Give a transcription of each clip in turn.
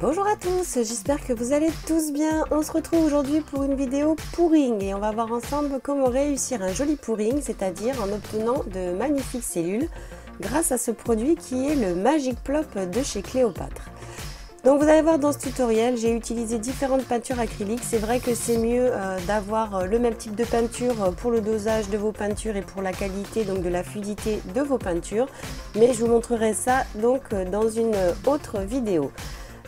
Bonjour à tous, j'espère que vous allez tous bien. On se retrouve aujourd'hui pour une vidéo pouring et on va voir ensemble comment réussir un joli pouring, c'est-à-dire en obtenant de magnifiques cellules grâce à ce produit qui est le Magic Plop de chez Cléopâtre. Donc vous allez voir dans ce tutoriel, j'ai utilisé différentes peintures acryliques. C'est vrai que c'est mieux d'avoir le même type de peinture pour le dosage de vos peintures et pour la qualité donc de la fluidité de vos peintures. Mais je vous montrerai ça donc dans une autre vidéo.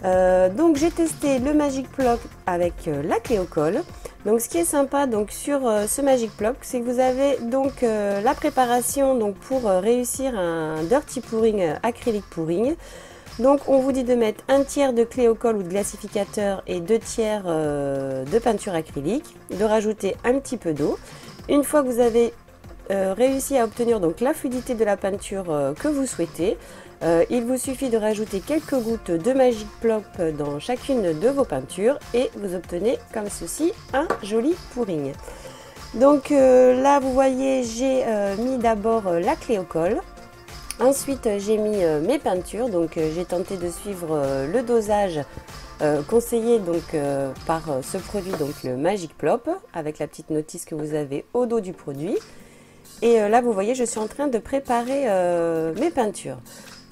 Donc j'ai testé le Magic Plop avec la clé au colle. Donc ce qui est sympa donc sur ce Magic Plop, c'est que vous avez donc la préparation donc pour réussir un dirty pouring acrylique pouring. Donc on vous dit de mettre un tiers de clé au colle ou de glacificateur et 2 tiers de peinture acrylique, de rajouter un petit peu d'eau. Une fois que vous avez réussi à obtenir donc la fluidité de la peinture que vous souhaitez, il vous suffit de rajouter quelques gouttes de Magic Plop dans chacune de vos peintures et vous obtenez comme ceci un joli pouring. Donc là vous voyez j'ai mis d'abord la clé au colle. Ensuite j'ai mis mes peintures, donc j'ai tenté de suivre le dosage conseillé donc par ce produit, donc le Magic Plop, avec la petite notice que vous avez au dos du produit. Et là vous voyez je suis en train de préparer mes peintures.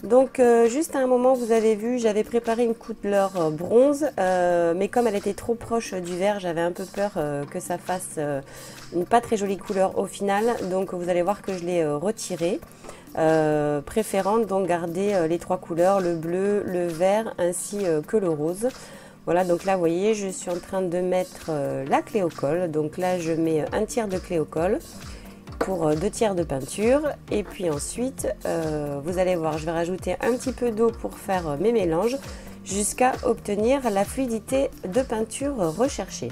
Donc juste à un moment vous avez vu j'avais préparé une couleur bronze mais comme elle était trop proche du vert j'avais un peu peur que ça fasse une pas très jolie couleur au final, donc vous allez voir que je l'ai retirée, préférant donc garder les trois couleurs, le bleu, le vert ainsi que le rose. Voilà, donc là vous voyez je suis en train de mettre la clé au colle, donc là je mets un tiers de clé au colle pour 2 tiers de peinture et puis ensuite vous allez voir je vais rajouter un petit peu d'eau pour faire mes mélanges jusqu'à obtenir la fluidité de peinture recherchée.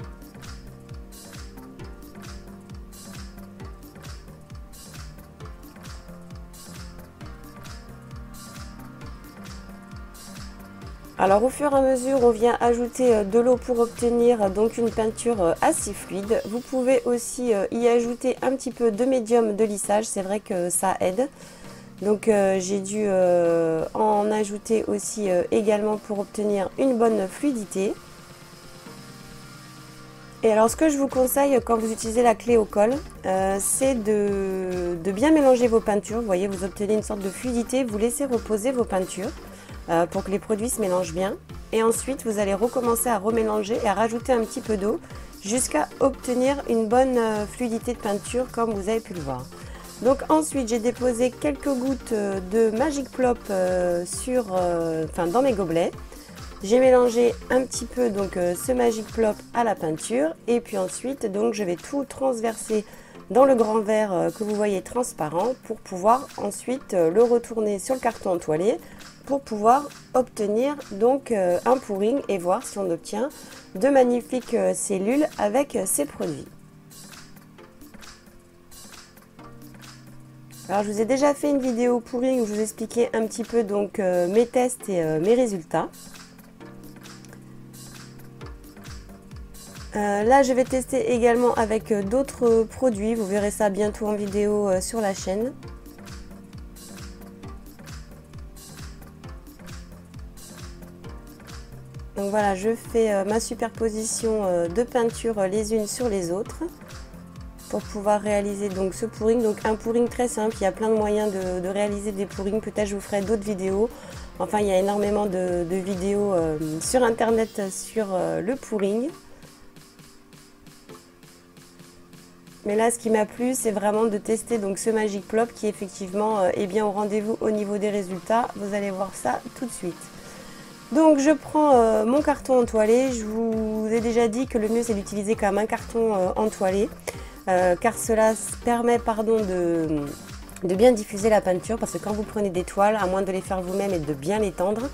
Alors au fur et à mesure on vient ajouter de l'eau pour obtenir donc une peinture assez fluide. Vous pouvez aussi y ajouter un petit peu de médium de lissage, c'est vrai que ça aide. Donc j'ai dû en ajouter aussi également pour obtenir une bonne fluidité. Et alors ce que je vous conseille quand vous utilisez la clé au colle, c'est de bien mélanger vos peintures. Vous voyez, vous obtenez une sorte de fluidité, vous laissez reposer vos peintures pour que les produits se mélangent bien. Et ensuite vous allez recommencer à remélanger et à rajouter un petit peu d'eau jusqu'à obtenir une bonne fluidité de peinture comme vous avez pu le voir. Donc ensuite j'ai déposé quelques gouttes de Magic Plop dans mes gobelets. J'ai mélangé un petit peu donc ce Magic Plop à la peinture et puis ensuite donc je vais tout transverser dans le grand verre que vous voyez transparent pour pouvoir ensuite le retourner sur le carton entoilé pour pouvoir obtenir donc un pouring et voir si on obtient de magnifiques cellules avec ces produits. Alors je vous ai déjà fait une vidéo pouring où je vous expliquais un petit peu donc mes tests et mes résultats. Là je vais tester également avec d'autres produits, vous verrez ça bientôt en vidéo sur la chaîne. Donc voilà, je fais ma superposition de peintures les unes sur les autres pour pouvoir réaliser donc ce pouring. Donc un pouring très simple, il y a plein de moyens de réaliser des pourrings, peut-être je vous ferai d'autres vidéos. Enfin il y a énormément de vidéos sur internet sur le pouring. Mais là ce qui m'a plu c'est vraiment de tester donc ce Magic Plop qui effectivement est bien au rendez-vous au niveau des résultats. Vous allez voir ça tout de suite. Donc je prends mon carton entoilé, je vous ai déjà dit que le mieux c'est d'utiliser quand même un carton entoilé car cela permet de bien diffuser la peinture, parce que quand vous prenez des toiles, à moins de les faire vous-même et de bien les tendre,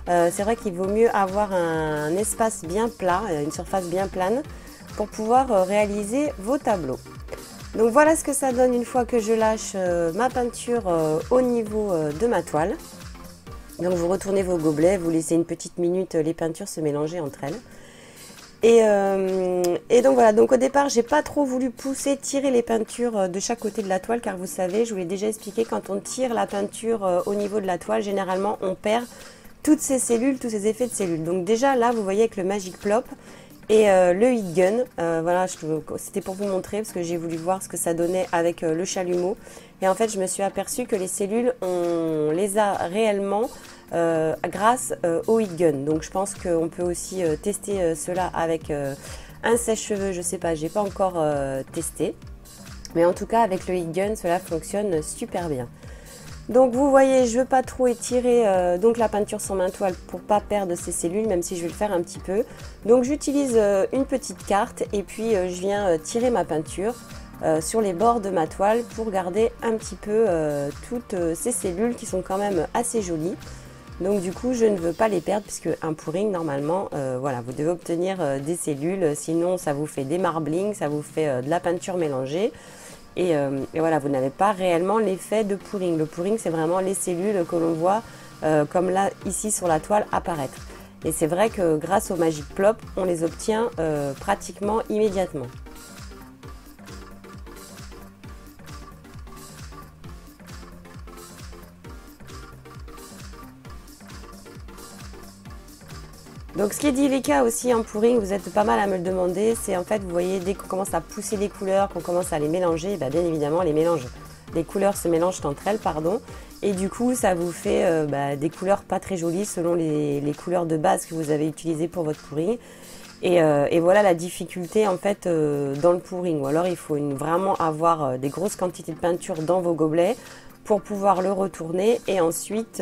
c'est vrai qu'il vaut mieux avoir un espace bien plat, une surface bien plane pour pouvoir réaliser vos tableaux. Donc voilà ce que ça donne une fois que je lâche ma peinture au niveau de ma toile. Donc vous retournez vos gobelets, vous laissez une petite minute les peintures se mélanger entre elles. Et donc voilà, donc au départ j'ai pas trop voulu tirer les peintures de chaque côté de la toile, car vous savez, je vous l'ai déjà expliqué, quand on tire la peinture au niveau de la toile, généralement on perd toutes ces cellules, tous ces effets de cellules. Donc déjà là, vous voyez avec le Magic Plop et le Heat Gun, voilà, c'était pour vous montrer parce que j'ai voulu voir ce que ça donnait avec le chalumeau. Et en fait, je me suis aperçue que les cellules, on les a réellement grâce au Heat Gun. Donc je pense qu'on peut aussi tester cela avec un sèche-cheveux, je sais pas, j'ai pas encore testé. Mais en tout cas, avec le Heat Gun, cela fonctionne super bien. Donc vous voyez, je ne veux pas trop étirer donc la peinture sur ma toile pour pas perdre ces cellules, même si je vais le faire un petit peu. Donc j'utilise une petite carte et puis je viens tirer ma peinture sur les bords de ma toile pour garder un petit peu toutes ces cellules qui sont quand même assez jolies. Donc du coup, je ne veux pas les perdre puisque un pouring, normalement, voilà, vous devez obtenir des cellules, sinon ça vous fait des marblings, ça vous fait de la peinture mélangée. Et voilà, vous n'avez pas réellement l'effet de pouring. Le pouring, c'est vraiment les cellules que l'on voit, comme là, ici sur la toile, apparaître. Et c'est vrai que grâce au Magic Plop, on les obtient pratiquement immédiatement. Donc ce qui est délicat aussi en pouring, vous êtes pas mal à me le demander, c'est en fait, vous voyez, dès qu'on commence à pousser les couleurs, qu'on commence à les mélanger, bien évidemment, les couleurs se mélangent entre elles, pardon, et du coup, ça vous fait des couleurs pas très jolies selon les couleurs de base que vous avez utilisées pour votre pouring. Et voilà la difficulté en fait dans le pouring. Ou alors il faut vraiment avoir des grosses quantités de peinture dans vos gobelets pour pouvoir le retourner et ensuite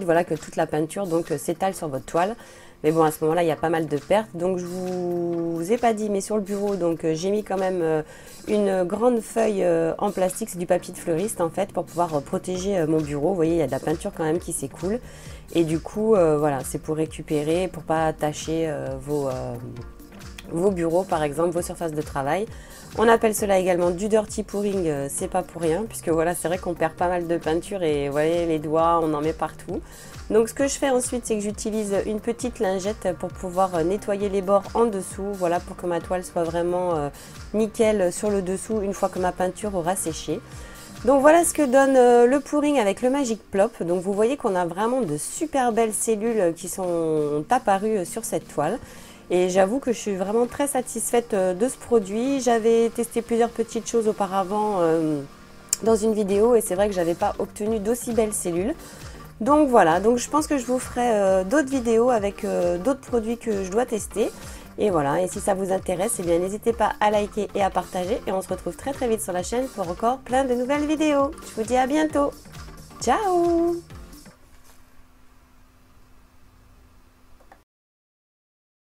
voilà que toute la peinture donc s'étale sur votre toile. Mais bon, à ce moment-là, il y a pas mal de pertes. Donc je vous ai pas dit, mais sur le bureau, donc j'ai mis quand même une grande feuille en plastique, c'est du papier de fleuriste en fait, pour pouvoir protéger mon bureau. Vous voyez, il y a de la peinture quand même qui s'écoule. Et du coup, voilà, c'est pour récupérer, pour pas tacher vos bureaux, par exemple, vos surfaces de travail. On appelle cela également du dirty pouring, c'est pas pour rien, puisque voilà, c'est vrai qu'on perd pas mal de peinture et vous voyez, les doigts, on en met partout. Donc ce que je fais ensuite, c'est que j'utilise une petite lingette pour pouvoir nettoyer les bords en dessous, voilà, pour que ma toile soit vraiment nickel sur le dessous une fois que ma peinture aura séché. Donc voilà ce que donne le pouring avec le Magic Plop. Donc vous voyez qu'on a vraiment de super belles cellules qui sont apparues sur cette toile. Et j'avoue que je suis vraiment très satisfaite de ce produit. J'avais testé plusieurs petites choses auparavant dans une vidéo et c'est vrai que je n'avais pas obtenu d'aussi belles cellules. Donc voilà, donc je pense que je vous ferai d'autres vidéos avec d'autres produits que je dois tester. Et voilà, et si ça vous intéresse, eh bien n'hésitez pas à liker et à partager. Et on se retrouve très vite sur la chaîne pour encore plein de nouvelles vidéos. Je vous dis à bientôt. Ciao!